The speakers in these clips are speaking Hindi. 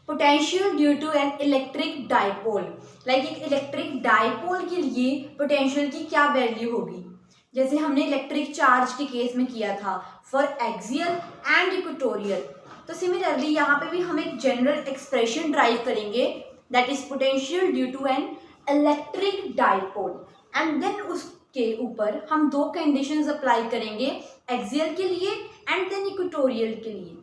Potential due to an electric dipole, like एक इलेक्ट्रिक डाइपोल के लिए पोटेंशियल की क्या वैल्यू होगी, जैसे हमने इलेक्ट्रिक चार्ज के केस में किया था फॉर एक्सियल एंड इक्वेटोरियल। तो सिमिलरली यहाँ पे भी हम एक जनरल एक्सप्रेशन ड्राइव करेंगे that is potential due to an electric dipole, and then उसके ऊपर हम दो कंडीशंस अप्लाई करेंगे एक्सियल के लिए एंड देन इक्वेटोरियल के लिए।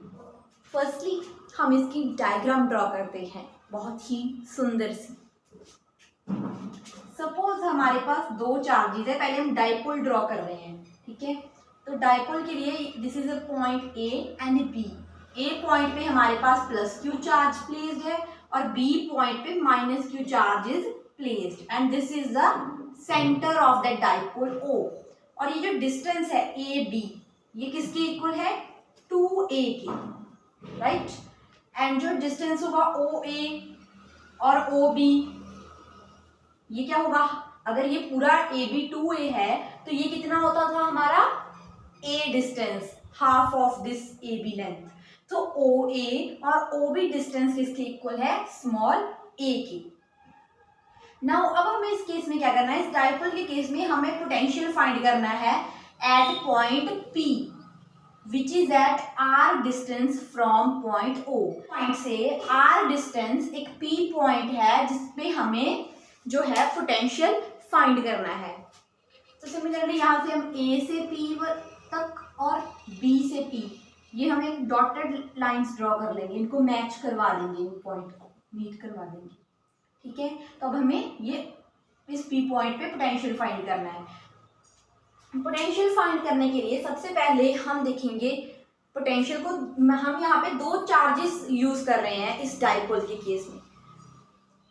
फर्स्टली हम इसकी डायग्राम ड्रॉ करते हैं, बहुत ही सुंदर सी। सपोज हमारे पास दो चार्जेस है, पहले हम डाइपोल ड्रॉ कर रहे हैं, ठीक है। तो डाइपोल के लिए this is a point A and B. A point पे हमारे पास प्लस क्यू चार्ज प्लेस्ड है और बी पॉइंट पे minus Q charge is placed, and this is the centre of that dipole O. और ये जो डिस्टेंस है ए बी, ये किसके इक्वल है, 2a के, राइट। एंड जो डिस्टेंस होगा ओ ए और ओ बी, ये क्या होगा, अगर ये पूरा ए बी 2a है तो ये कितना होता था हमारा a distance, half of this A B length. तो ओ ए और ओ बी डिस्टेंस किसके इक्वल है, स्मॉल a के। नाउ अब हमें इस केस में क्या करना है, इस डाइपोल के केस में हमें पोटेंशियल फाइंड करना है at point P which is at r distance from point O। Point से r डिस्टेंस एक P पॉइंट है जिसपे हमें जो है पोटेंशियल फाइंड करना है। तो सिमिलरली यहाँ से हम A से P तक और B से P, ये हम एक डॉटेड लाइंस ड्रॉ कर लेंगे, इनको मैच करवा देंगे, इन पॉइंट को मीट करवा देंगे, ठीक है। तो अब हमें ये इस P पॉइंट पे पोटेंशियल फाइंड करना है। पोटेंशियल फाइंड करने के लिए सबसे पहले हम देखेंगे पोटेंशियल को, हम यहाँ पे दो चार्जेस यूज कर रहे हैं इस डाइपोल के केस में।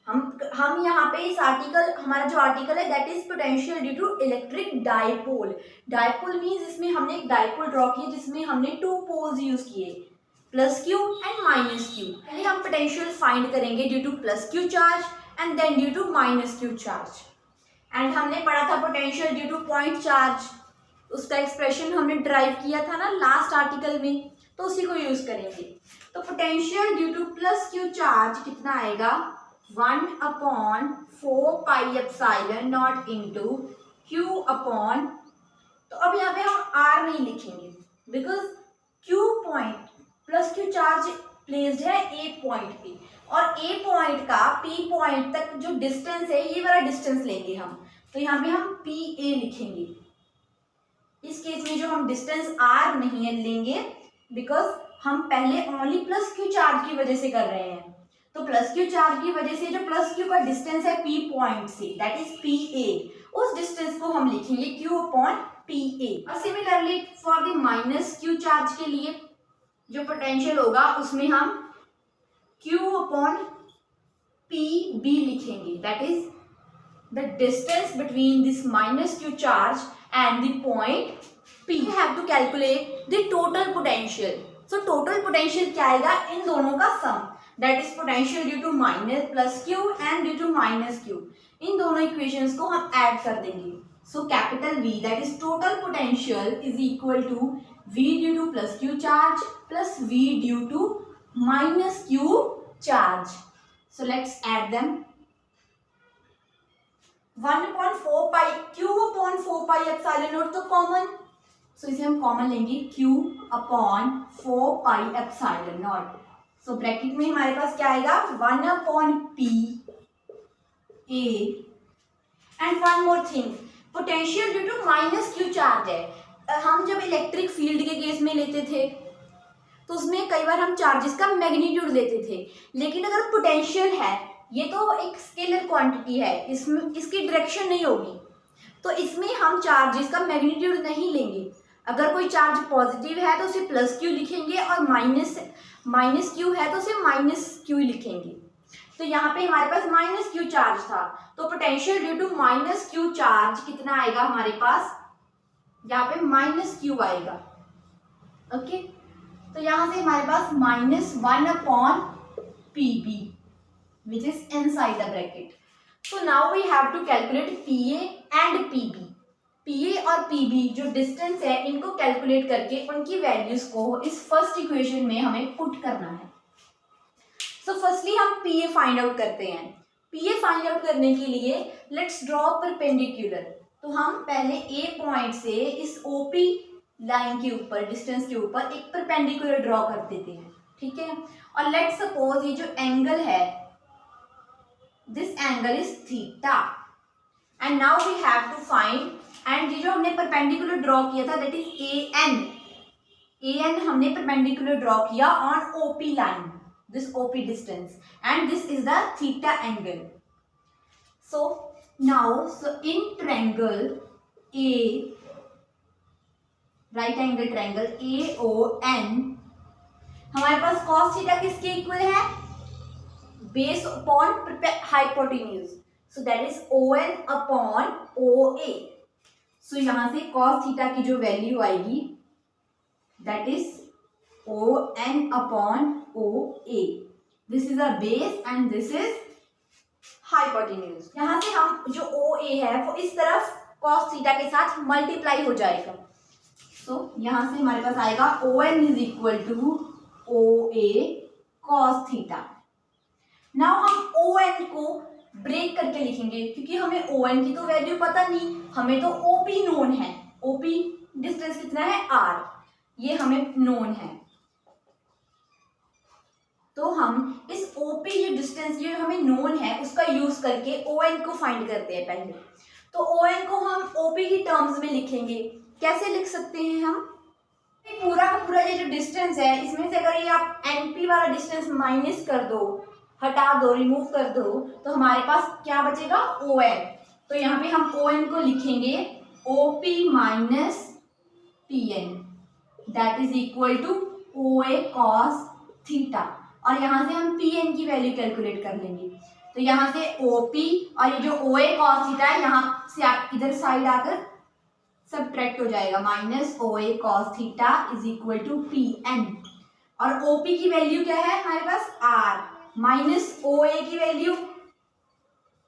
हम यहाँ पे इस आर्टिकल, हमारा जो आर्टिकल है that is potential due to electric dipole. Dipole means इसमें हमने एक डाइपोल ड्रॉ किया जिसमें हमने टू पोल्स यूज किए, plus Q and minus Q. पहले हम पोटेंशियल फाइंड करेंगे due to plus Q charge and then due to minus Q charge. And हमने पढ़ा था potential due to point charge, उसका एक्सप्रेशन हमने ड्राइव किया था ना लास्ट आर्टिकल में, तो उसी को यूज करेंगे। तो potential due to plus Q charge कितना आएगा, 1/4 पाई epsilon not into Q upon, तो अब यहाँ पे हम आर नहीं लिखेंगे because Q point plus Q charge placed है ए पॉइंट पे, और ए पॉइंट का पी पॉइंट तक जो डिस्टेंस है ये वाला डिस्टेंस लेंगे हम, तो यहाँ पे हम पी ए लिखेंगे। इस केस में जो हम डिस्टेंस आर नहीं है लेंगे बिकॉज हम पहले ओनली प्लस क्यू चार्ज की वजह से कर रहे हैं। तो प्लस क्यू चार्ज की वजह से जो प्लस क्यू का डिस्टेंस है P point say that is P A, उस डिस्टेंस को हम लिखेंगे क्यू अपॉन पी ए। और similarly for the minus Q charge के लिए जो पोटेंशियल होगा उसमें हम Q अपॉन पी बी लिखेंगे, that is the distance between this minus Q charge and the point P। You have to calculate the total potential. So total potential क्या आएगा, इन दोनों का sum, that is potential due to minus plus Q and due to minus Q. इन दोनों इक्वेशंस को हम ऐड कर देंगे। So capital V that is total potential is equal to V due to plus Q charge plus V due to minus q charge. So let's add them. 1/4 pi q upon 4 pi epsilon naught तो कॉमन, सो इसे हम कॉमन लेंगे q upon 4 pi epsilon naught। So bracket में हमारे पास क्या आएगा, 1/p a। And one more thing, potential due to minus q charge है। हम जब इलेक्ट्रिक फील्ड के केस में लेते थे तो उसमें कई बार हम चार्जेस का मैग्नीट्यूड लेते थे, लेकिन अगर पोटेंशियल है ये तो एक स्केलर क्वांटिटी है, इसमें इसकी डायरेक्शन नहीं होगी, तो इसमें हम चार्जेस का मैग्नीट्यूड नहीं लेंगे। अगर कोई चार्ज पॉजिटिव है तो उसे प्लस क्यू लिखेंगे और माइनस क्यू है तो उसे माइनस क्यू लिखेंगे। तो यहाँ पे हमारे पास माइनस क्यू चार्ज था, तो potential due to minus Q charge कितना आएगा हमारे पास, यहाँ पे माइनस क्यू आएगा, ओके। तो यहाँ से हमारे पास -1/PB which is inside the bracket. So now we have to calculate PA and PB. PA और PB जो डिस्टेंस है इनको कैलकुलेट करके उनकी वैल्यूज को इस फर्स्ट इक्वेशन में हमें पुट करना है। सो फर्स्टली हम पी ए फाइंड आउट करते हैं। पी ए फाइंड आउट करने के लिए लेट्स ड्रॉ परपेंडिकुलर। तो हम पहले ए पॉइंट से इस ओपी लाइन के ऊपर, डिस्टेंस के ऊपर एक परपेंडिकुलर ड्रॉ कर देते हैं, ठीक है। और लेट्स सपोज ये जो एंगल है, this angle is theta, and now we have to find, and ये जो हमने परपेंडिकुलर ड्रॉ किया था दैट इज ए एन हमने परपेंडिकुलर ड्रॉ किया on O P line, this OP distance, and this is the theta angle. So now, so in triangle A, right angle triangle AON, हमारे पास cos theta किसके इक्वल है? Base upon hypotenuse, so that is ON upon OA. So यहाँ से cos theta की जो वैल्यू आएगी that is ON upon OA. This is a base and this is hypotenuse. यहाँ से हम जो OA है वो इस तरफ cos थीटा के साथ मल्टीप्लाई हो जाएगा। तो यहाँ से हमारे पास आएगा ON is equal to OA cos theta. Now हम ON को ब्रेक करके लिखेंगे क्योंकि हमें ON की तो वैल्यू पता नहीं, हमें तो OP नोन है। OP डिस्टेंस कितना है R, ये हमें नोन है। तो हम इस OP जो डिस्टेंस जो हमें नोन है उसका यूज करके ON को फाइंड करते हैं पहले। तो ON को हम OP की टर्म्स में लिखेंगे। कैसे लिख सकते हैं हम? पूरा का पूरा ये जो डिस्टेंस है इसमें से अगर ये आप NP वाला डिस्टेंस माइनस कर दो, हटा दो, रिमूव कर दो, तो हमारे पास क्या बचेगा? ON। तो यहाँ पे हम ON को लिखेंगे OP minus PN that is equal to OA cos theta. और यहाँ से हम PN की वैल्यू कैलकुलेट कर लेंगे। तो यहाँ से OP और ये जो OA cos थीटा है यहाँ से आप इधर साइड आकर सबट्रैक्ट हो जाएगा, minus OA cos theta is equal to PN। और OP की वैल्यू क्या है हमारे पास? R माइनस OA की वैल्यू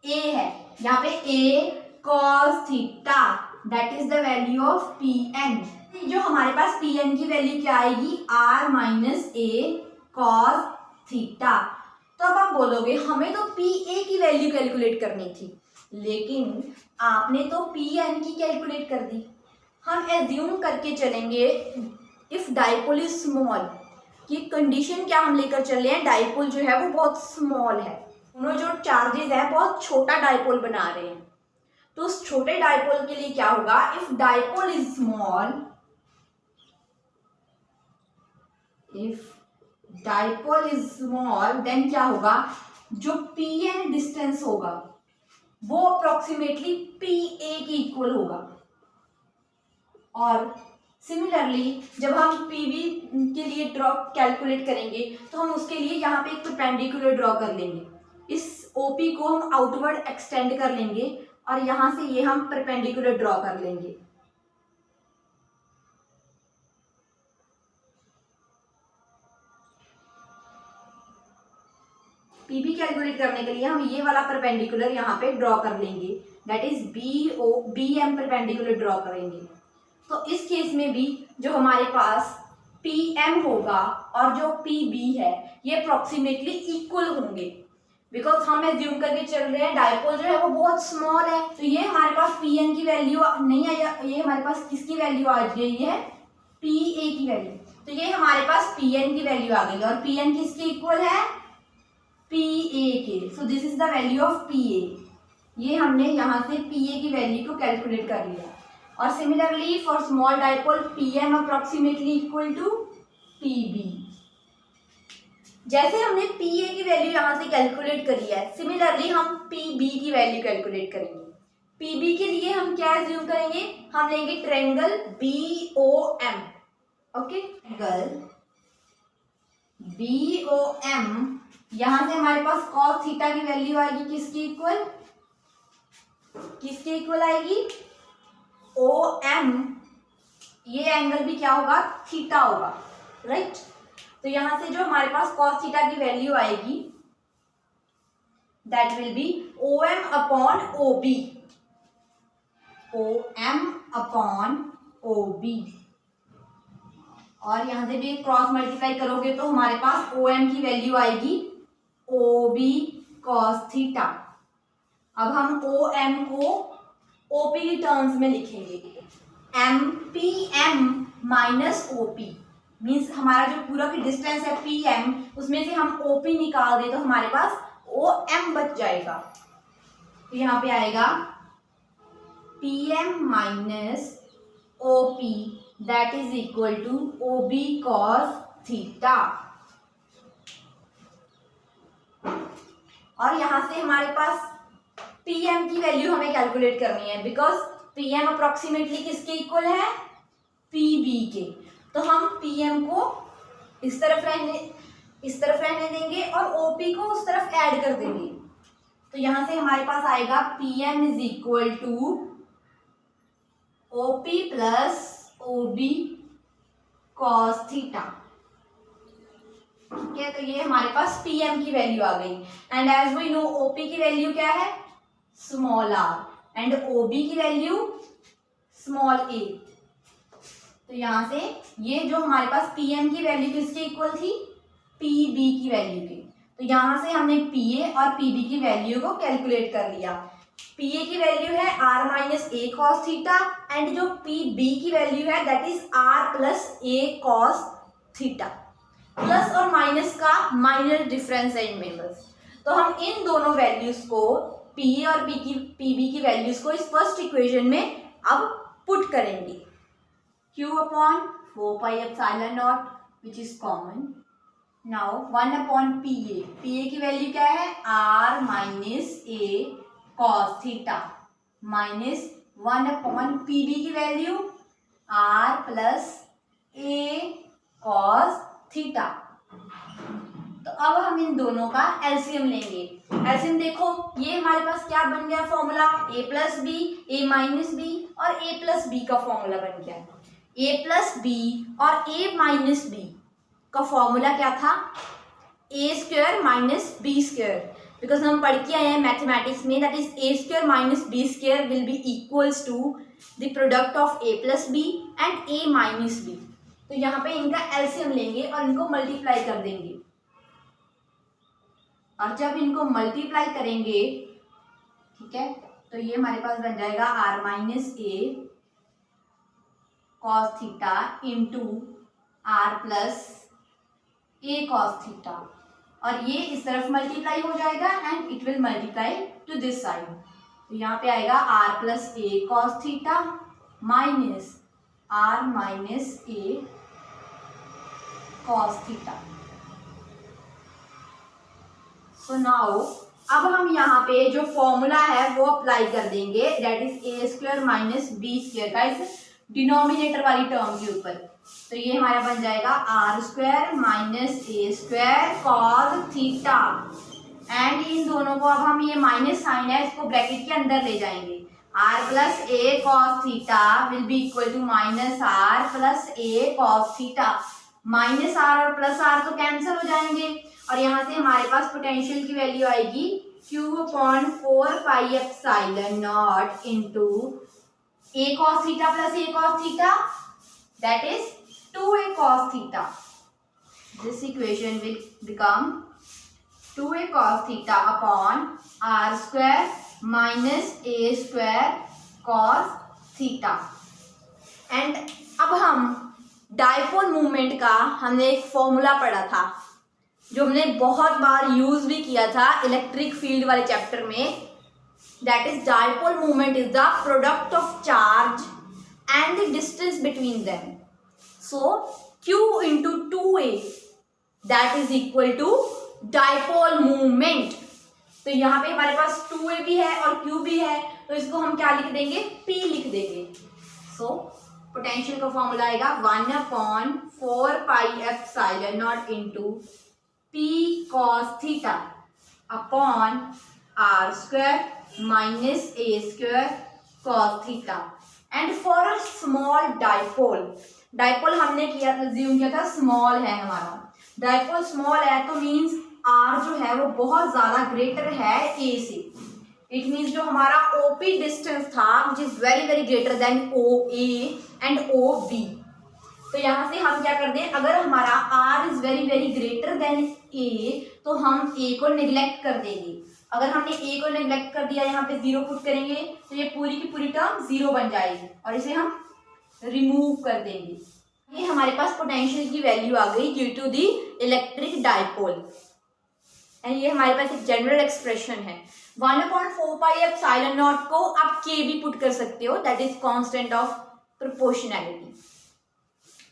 A है, यहाँ पे A cos theta that is the value of PN। जो हमारे पास PN की वैल्यू क्या आएगी? R minus A cos theta. तो अब आप बोलोगे हमें तो PA की वैल्यू कैलकुलेट करनी थी, लेकिन आपने तो PN की कैलकुलेट कर दी। हम एज्यूम करके चलेंगे इफ डाइपोल इज स्मॉल, कि कंडीशन क्या हम लेकर चल रहे हैं, डाइपोल जो है वो बहुत स्मॉल है, दोनों जो चार्जेस है बहुत छोटा डाइपोल बना रहे हैं। तो उस छोटे डाइपोल के लिए क्या होगा? If dipole is small, if dipole is small then क्या होगा? जो PN डिस्टेंस होगा वो अप्रोक्सीमेटली PA की इक्वल होगा। और सिमिलरली जब हम PB के लिए ड्रॉ कैलकुलेट करेंगे तो हम उसके लिए यहाँ पे एक परपेंडिकुलर ड्रॉ कर लेंगे। इस OP को हम आउटवर्ड एक्सटेंड कर लेंगे और यहाँ से ये हम परपेंडिकुलर ड्रॉ कर लेंगे। PB कैलकुलेट करने के लिए हम ये वाला परपेंडिकुलर यहाँ पे ड्रॉ कर लेंगे, that is BM perpendicular draw करेंगे। तो इस केस में भी जो हमारे पास PM होगा और जो PB है ये अप्रोक्सीमेटली इक्वल होंगे, बिकॉज हम एज्यूम करके चल रहे हैं डाइपोल जो है वो बहुत स्मॉल है। तो ये हमारे पास PN की वैल्यू नहीं आई, ये हमारे पास किसकी वैल्यू आ गई है? PA की वैल्यू। तो ये हमारे पास PN की वैल्यू आ गई और PN किसके इक्वल है? PA के। सो this is the value of PA। ये हमने यहाँ से PA की वैल्यू को कैलकुलेट कर लिया। और similarly for small dipole PM approximately equal to PB। जैसे हमने PA की वैल्यू यहाँ से कैलकुलेट करी है, सिमिलरली हम PB की वैल्यू कैलकुलेट करेंगे। PB के लिए हम क्या एज्यूम करेंगे? हम लेंगे triangle BOM। Okay, triangle BOM, यहाँ से हमारे पास cos थीटा की वैल्यू आएगी किसकी इक्वल? किसके इक्वल आएगी? OM। ये एंगल भी क्या होगा? थीटा होगा, राइट। तो यहाँ से जो हमारे पास cos थीटा की वैल्यू आएगी that will be OM upon OB। OM upon OB। और यहाँ से भी क्रॉस मल्टीप्लाई करोगे तो हमारे पास OM की वैल्यू आएगी OB cos थीटा। अब हम OM को OP की टर्म्स में लिखेंगे, PM माइनस OP मीन्स हमारा जो पूरा की डिस्टेंस है PM, उसमें से हम OP निकाल दें तो हमारे पास OM बच जाएगा। तो यहाँ पे आएगा PM minus OP that is equal to OB cos theta. और यहां से हमारे पास PM की वैल्यू हमें कैलकुलेट करनी है, बिकॉज PM अप्रोक्सीमेटली किसके इक्वल है, PB के। तो हम PM को इस तरफ रहने देंगे और OP को उस तरफ ऐड कर देंगे। तो यहां से हमारे पास आएगा PM is equal to OP plus OB cos theta. ठीक है, तो ये हमारे पास PM की वैल्यू आ गई। And as we know OP की वैल्यू क्या है, स्मॉल r, एंड OB की वैल्यू स्मॉल a। तो यहां से ये जो हमारे पास PM की वैल्यू किसके इक्वल थी, PB की वैल्यू के। तो यहां से हमने PA और PB की वैल्यू को कैलकुलेट कर लिया। PA की वैल्यू है r minus a cos theta, and जो PB की वैल्यू है that is r plus a cos theta. Plus और माइनस का माइनर डिफरेंस है इनमें बस। तो हम इन दोनों वैल्यूज को PA और PB की वैल्यूज को इस फर्स्ट इक्वेशन में अब पुट करेंगे। Q upon 4 pi epsilon not which is common. Now 1 upon PA, PA की वैल्यू क्या है, r minus a cos theta, minus 1 upon PB की value r plus a cos theta. तो अब हम इन दोनों का एलसीएम लेंगे। एलसीएम देखो, ये हमारे पास क्या बन गया formula, a plus B, a minus B और a प्लस बी का फॉर्मूला बन गया। a प्लस बी और a माइनस बी का फॉर्मूला क्या था, a square minus B square. Because हम पढ़ के आए हैं मैथमेटिक्स में that is a square minus B square will be equals to the product of a plus B and a minus B. तो यहाँ पे इनका एलसीएम लेंगे और इनको मल्टीप्लाई कर देंगे। और जब इनको मल्टीप्लाई करेंगे, ठीक है, तो ये हमारे पास बन जाएगा r minus a cos theta into r plus a cos theta. और ये इस तरफ मल्टीप्लाई हो जाएगा and it will multiply two this side. तो यहाँ पे आएगा r plus a cos theta minus r minus a cos theta. So now अब हम यहाँ पे जो फॉर्मूला है वो अप्लाई कर देंगे that is a square minus B square का इस डिनोमिनेटर वाली टर्म के ऊपर। तो ये हमारा बन जाएगा r square minus a square cos theta. And in दोनों को अब हम ये माइनस साइन है इसको ब्रैकेट के अंदर ले जाएंगे। r plus a cos theta will be equal to minus r plus a cos theta. Minus r और प्लस r तो कैंसिल हो जाएंगे और यहाँ से हमारे पास पोटेंशियल की वैल्यू आएगी Q upon 4 pi epsilon naught into a cos theta plus a cos theta that is 2a cos theta. This equation will become 2a cos theta upon r square minus a square cos theta. And अब हम डाइपोल मूवमेंट का हमने एक फॉर्मूला पढ़ा था जो हमने बहुत बार यूज भी किया था इलेक्ट्रिक फील्ड वाले चैप्टर में, that is dipole movement is the product of charge and the distance between them. So Q into 2a that is equal to dipole movement. तो यहाँ पे हमारे पास 2a भी है और Q भी है, तो इसको हम क्या लिख देंगे, P लिख देंगे। सो पोटेंशियल का फॉर्मूला आएगा 1 upon 4 pi epsilon naught into P cos theta upon r square minus a square cos theta. And for a small dipole, dipole हमने किया अज्यूम किया था स्मॉल है हमारा, डाइपोल स्मॉल है तो मीन्स r जो है वो बहुत ज्यादा ग्रेटर है a से। इट मीन्स जो हमारा OP डिस्टेंस था which is very very greater then OA and OB। तो यहाँ से हम क्या कर दें, अगर हमारा R is very very greater than A तो हम ए को निगलेक्ट कर देंगे। अगर हमने ए को निगलेक्ट कर दिया, यहाँ पे 0 पुट करेंगे तो ये पूरी की पूरी टर्म 0 बन जाएगी और इसे हम रिमूव कर देंगे। ये हमारे पास पोटेंशियल की वैल्यू आ गई due to the electric dipole. And ये हमारे पास एक जनरल एक्सप्रेशन है। 1/4 पाई एप्सिलॉन नॉट को आप के भी पुट कर सकते हो, that is constant of proportionality.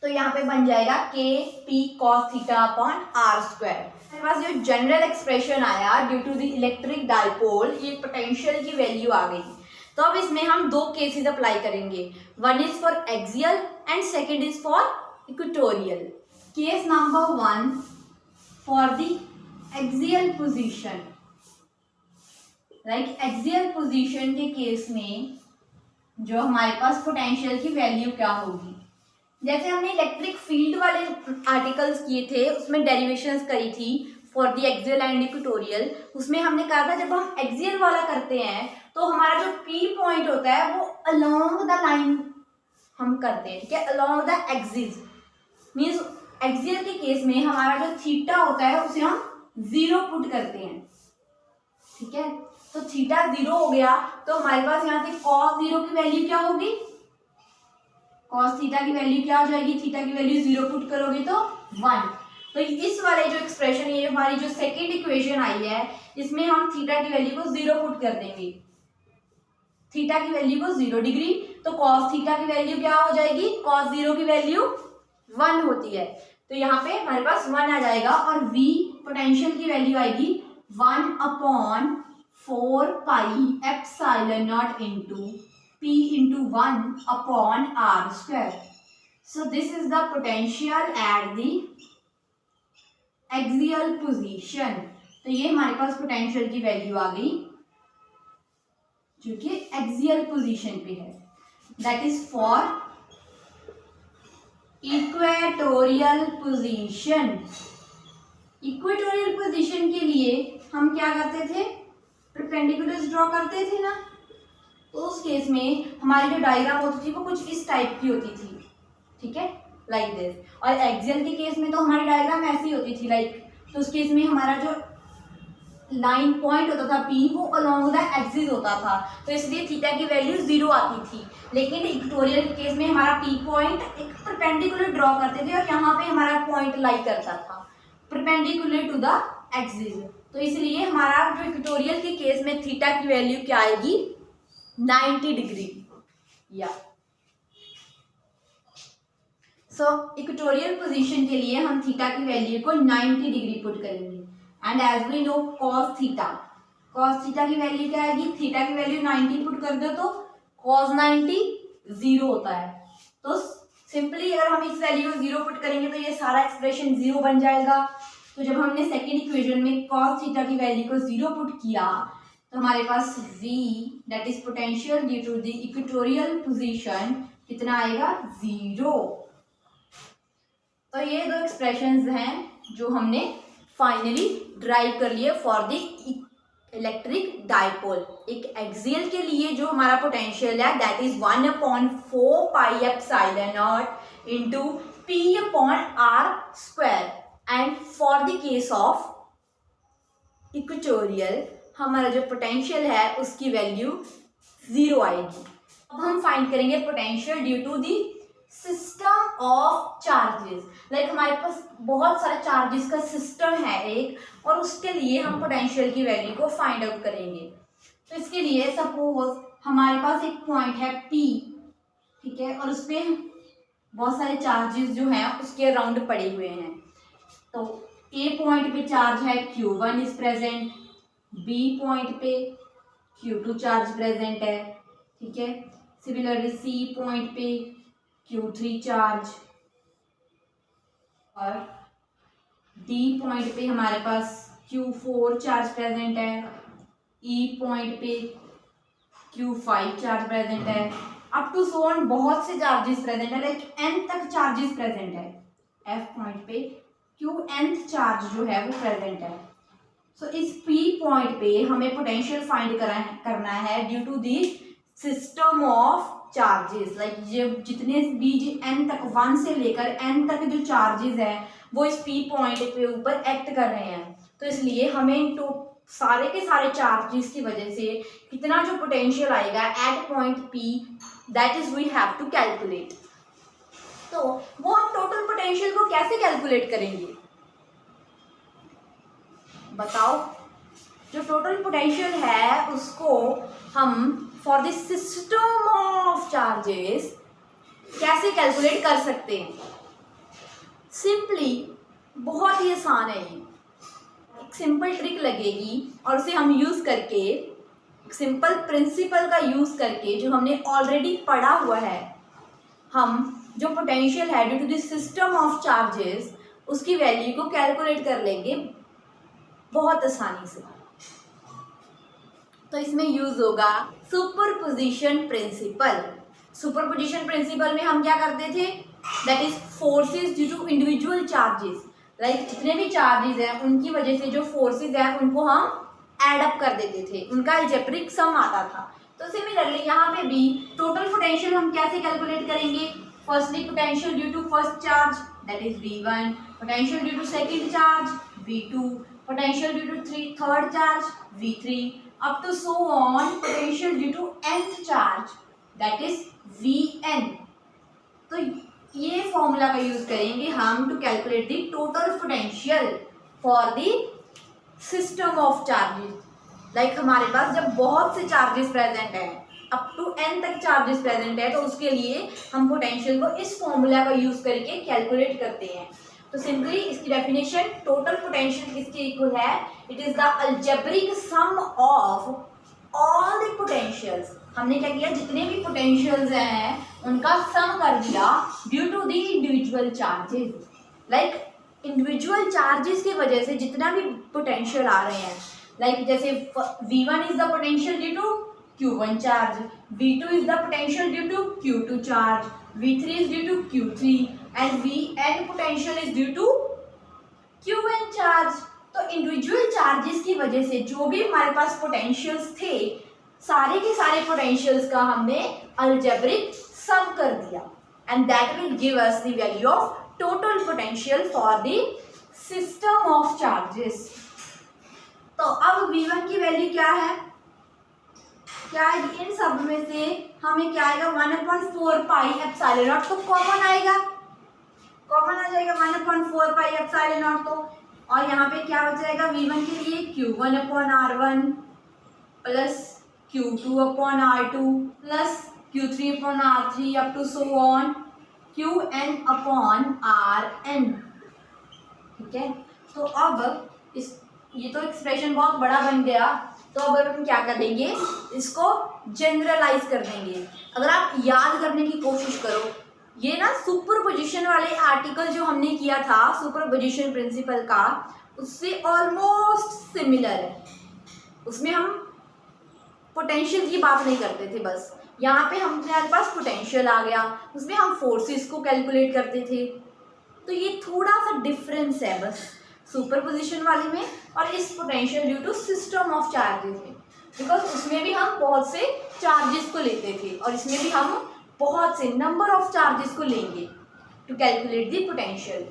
तो यहाँ पे बन जाएगा K P cos theta upon R square. हमारे पास जो जनरल एक्सप्रेशन आया due to the electric dipole, ये पोटेंशियल की वैल्यू आ गई। तो अब इसमें हम दो केसेस अप्लाई करेंगे, one is for axial and second is for equatorial. Case number 1 for the axial position, like axial position के केस में जो हमारे पास पोटेंशियल की वैल्यू क्या होगी, जैसे हमने इलेक्ट्रिक फील्ड वाले आर्टिकल्स किए थे उसमें डेरिवेशंस करी थी for the axial and equatorial. उसमें हमने कहा था जब हम एक्सियल वाला करते हैं तो हमारा जो पी पॉइंट होता है वो अलोंग द लाइन हम करते हैं, ठीक है, along the axis. Means axial के केस में हमारा जो थीटा होता है उसे हम 0 पुट करते हैं, ठीक है। तो थीटा 0 हो गया तो हमारे पास यहाँ से cos 0 की वैल्यू क्या होगी, cos थीटा की वैल्यू क्या हो जाएगी, थीटा की वैल्यू 0 पुट करोगे तो 1। तो इस वाले जो एक्सप्रेशन, ये हमारी जो सेकेंड इक्वेशन आई है, इसमें हम थीटा की वैल्यू को 0 पुट कर देंगे, थीटा की वैल्यू को 0 डिग्री। तो cos थीटा की वैल्यू क्या हो जाएगी, cos 0 की वैल्यू 1 होती है। तो यहाँ पे हमारे पास 1 आ जाएगा और v पोटेंशियल की वैल्यू आएगी 1/4 पाई epsilon naught into P into 1/r². So this is the potential at the axial position. तो ये हमारे पास पोटेंशियल की वैल्यू आ गई जो कि एक्सियल पोजीशन पे है, that is for equatorial position. Equatorial position के लिए हम क्या करते थे, परपेंडिकुलर्स ड्रॉ करते थे ना। तो उस केस में हमारी जो डायग्राम होती थी वो कुछ इस टाइप की होती थी, ठीक है, लाइक दिस। और एक्सियल के केस में तो हमारी डायग्राम ऐसी होती थी, लाइक, तो उस केस में हमारा जो लाइन पॉइंट होता था P वो अलोंग द एक्सिस होता था, तो इसलिए थीटा की वैल्यू 0 आती थी। लेकिन इक्वेटोरियल के केस में हमारा P पॉइंट एक परपेंडिकुलर ड्रॉ करते थे और यहाँ पे हमारा पॉइंट लाई करता था परपेंडिकुलर टू द एक्सिस। तो इसलिए हमारा जो इक्वेटोरियल के केस में थीटा की वैल्यू क्या आएगी, 90 डिग्री। या सो इक्वेटोरियल पोजीशन के लिए हम थीटा की वैल्यू को 90 डिग्री पुट करेंगे। And as we know cos theta की वैल्यू क्या आएगी, थीटा की वैल्यू 90 पुट कर दो तो cos 90 0 होता है। तो सिंपली अगर हम इस वैल्यू को 0 पुट करेंगे तो ये सारा एक्सप्रेशन 0 बन जाएगा। तो जब हमने सेकेंड इक्वेशन में cos थीटा की वैल्यू को 0 पुट किया तो हमारे पास v that is potential due to the equatorial position कितना आएगा, 0। तो ये दो एक्सप्रेशंस हैं जो हमने फाइनली ड्राइव कर लिए फॉर द इलेक्ट्रिक डाइपोल। एक एक्सियल के लिए जो हमारा पोटेंशियल है that is 1/4 pi epsilon naught into P/r²। And for the case of equatorial हमारा जो पोटेंशियल है उसकी वैल्यू 0 आएगी। अब हम फाइंड करेंगे potential due to the system of charges. Like हमारे पास बहुत सारे चार्जेस का सिस्टम है एक, और उसके लिए हम पोटेंशियल की वैल्यू को फाइंड आउट करेंगे। तो इसके लिए सपोज हमारे पास एक पॉइंट है P, ठीक है, और उस पर बहुत सारे चार्जेस जो हैं उसके अराउंड पड़े हुए हैं। तो A पॉइंट पे चार्ज है Q1 is present, B point पे Q2 चार्ज प्रेजेंट है, ठीक है। सिमिलरली C पॉइंट पे Q3 चार्ज, और D पॉइंट पे हमारे पास Q4 चार्ज प्रेजेंट है, E पॉइंट पे Q5 चार्ज प्रेजेंट है, अप टू सो ऑन बहुत से चार्जेस प्रेजेंट है, लाइक n तक चार्जेस प्रेजेंट है। F पॉइंट पे Qnth चार्ज जो है वो प्रेजेंट है। सो इस P पॉइंट पे हमें पोटेंशियल फाइंड करना है due to the system of charges, like ये जितने भी n तक 1 से लेकर n तक जो चार्जेस हैं वो इस P पॉइंट के ऊपर एक्ट कर रहे हैं। तो इसलिए हमें तो सारे के सारे चार्जेस की वजह से कितना जो पोटेंशियल आएगा at point P, that is we have to calculate. तो वो हम टोटल पोटेंशियल को कैसे कैलकुलेट करेंगे बताओ। जो टोटल पोटेंशियल है उसको हम for the system of charges कैसे कैलकुलेट कर सकते हैं। सिंपली बहुत ही आसान है ये, एक सिंपल ट्रिक लगेगी और उसे हम यूज़ करके, एक सिंपल प्रिंसिपल का यूज़ करके जो हमने ऑलरेडी पढ़ा हुआ है, हम जो पोटेंशियल है due to the system of charges उसकी वैल्यू को कैलकुलेट कर लेंगे बहुत आसानी से। तो इसमें यूज होगा सुपरपोजिशन प्रिंसिपल। सुपरपोजिशन प्रिंसिपल में हम क्या करते थे, that is forces due to individual charges, like जितने भी चार्जेस हैं उनकी वजह से जो फोर्सेस हैं उनको हम ऐड अप कर देते थे, उनका अलजेब्रिक सम आता था। तो सिमिलरली यहाँ पे भी टोटल पोटेंशियल हम कैसे कैलकुलेट करेंगे। Firstly potential due to first charge that is V1, potential due to second charge V2, potential due to third charge V3, up to so on potential due to nth charge that is Vn। तो ये फॉर्मूला का यूज करेंगे हम to calculate the total potential for the system of charges. Like हमारे पास जब बहुत से चार्जेस प्रेजेंट हैं, अप टू n तक चार्जेस प्रेजेंट है, तो उसके लिए हम पोटेंशियल को इस फॉर्मूला का यूज करके कैलकुलेट करते हैं। तो सिंपली इसकी डेफिनेशन, टोटल पोटेंशियल किसके इक्वल है, it is the algebraic sum of all the potentials. हमने क्या किया, जितने भी पोटेंशियल्स हैं उनका सम कर दिया due to the individual charges. Like individual charges की वजह से जितना भी पोटेंशियल आ रहे हैं, लाइक जैसे V1 is the potential due to Q1 charge, V2 is the potential due to Q2 charge, V3 is due to Q3 and Vn potential is due to Qn charge। तो इंडिविजुअल चार्जेस की वजह से जो भी हमारे पास पोटेंशियल्स थे, सारे के सारे पोटेंशियल्स का हमने अलजेब्रिक सम कर दिया and that will give us the value of total potential for the system of charges. तो अब V1 की वैल्यू क्या है, क्या है, इन सब में से हमें क्या आएगा 1/4 पाई एप्सिलॉन नॉट, तो कॉमन आएगा, कॉमन आ जाएगा 1/4 पाई एप्सिलॉन नॉट। तो और यहाँ पे क्या हो जाएगा V1 के लिए Q1/R1 plus Q2/R2 plus Q3/R3 up to so on Qn/Rn। ठीक है, तो अब ये तो एक्सप्रेशन बहुत बड़ा बन गया। तो अब हम क्या करेंगे, इसको जनरलाइज कर देंगे। अगर आप याद करने की कोशिश करो, ये ना सुपरपोजिशन वाले आर्टिकल जो हमने किया था सुपरपोजिशन प्रिंसिपल का, उससे ऑलमोस्ट सिमिलर है। उसमें हम पोटेंशियल की बात नहीं करते थे, बस यहाँ पे हमारे पास पोटेंशियल आ गया, उसमें हम फोर्सेस को कैलकुलेट करते थे। तो ये थोड़ा सा डिफरेंस है बस सुपरपोजिशन वाले में और इस potential due to system of charges में, बिकॉज उसमें भी हम बहुत से चार्जेस को लेते थे और इसमें भी हम बहुत से नंबर ऑफ चार्जेस को लेंगे टू कैलकुलेट द पोटेंशियल।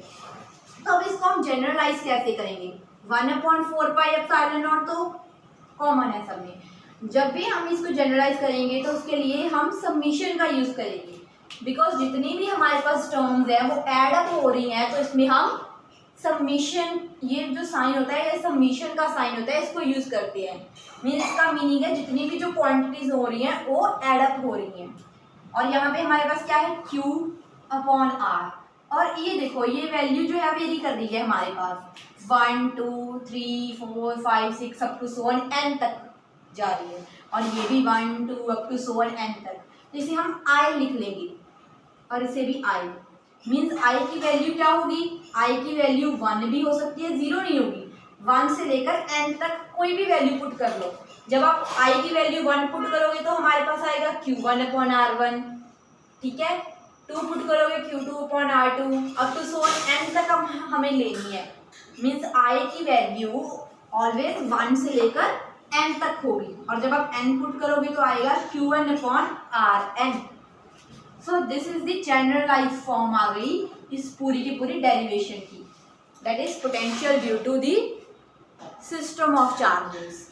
तो अब इसको हम जनरलाइज कैसे करेंगे, 1/4 पाई एप्सिलॉन नॉट तो कॉमन है सब में। जब भी हम इसको जनरलाइज करेंगे तो उसके लिए हम समीशन का यूज करेंगे, बिकॉज जितनी भी हमारे पास टर्म्स है वो एड अप हो रही हैं, तो इसमें हम समीशन, ये जो साइन होता है ये समीशन का साइन होता है, इसको यूज करते हैं। मीन्स इसका मीनिंग है जितनी भी जो क्वांटिटीज हो रही हैं वो एड अप हो रही हैं। और यहाँ पे हमारे पास क्या है Q/R, और ये देखो ये वैल्यू जो है वेरी कर रही है हमारे पास 1 2 3 4 5 6 up to so on n तक जा रही है, और ये भी 1 2 up to so on n तक। तो इसे हम I लिख लेंगे और इसे भी I, मीन्स I की वैल्यू क्या होगी, I की वैल्यू 1 भी हो सकती है, 0 नहीं होगी। 1 से लेकर n तक कोई भी वैल्यू पुट कर लो। जब आप I की वैल्यू 1 पुट करोगे तो हमारे पास आएगा Q1/R1, ठीक है, 2 पुट करोगे Q2/R2 up to so n तक हमें लेनी है। मीन्स I की वैल्यू ऑलवेज 1 से लेकर n तक होगी, और जब आप n पुट करोगे तो आएगा Q1/Rn। So this is the generalize form आ गई इस पूरी की पूरी डेरिवेशन की, that is potential due to the system of charges,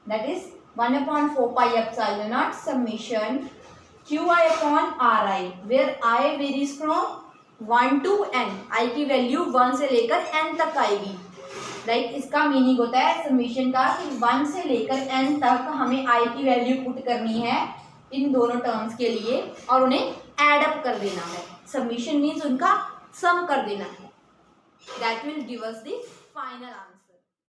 that is 1/4 pi epsilon naught summation qi upon ri, where I varies from 1 to n, i की वैल्यू 1 से लेकर n तक आएगी। राइट, इसका मीनिंग होता है समीशन का कि 1 से लेकर n तक हमें i की वैल्यू पुट करनी है इन दोनों टर्म्स के लिए और उन्हें एड अप कर देना है। समीशन मीन्स उनका सम कर देना है, that will give us the final answer.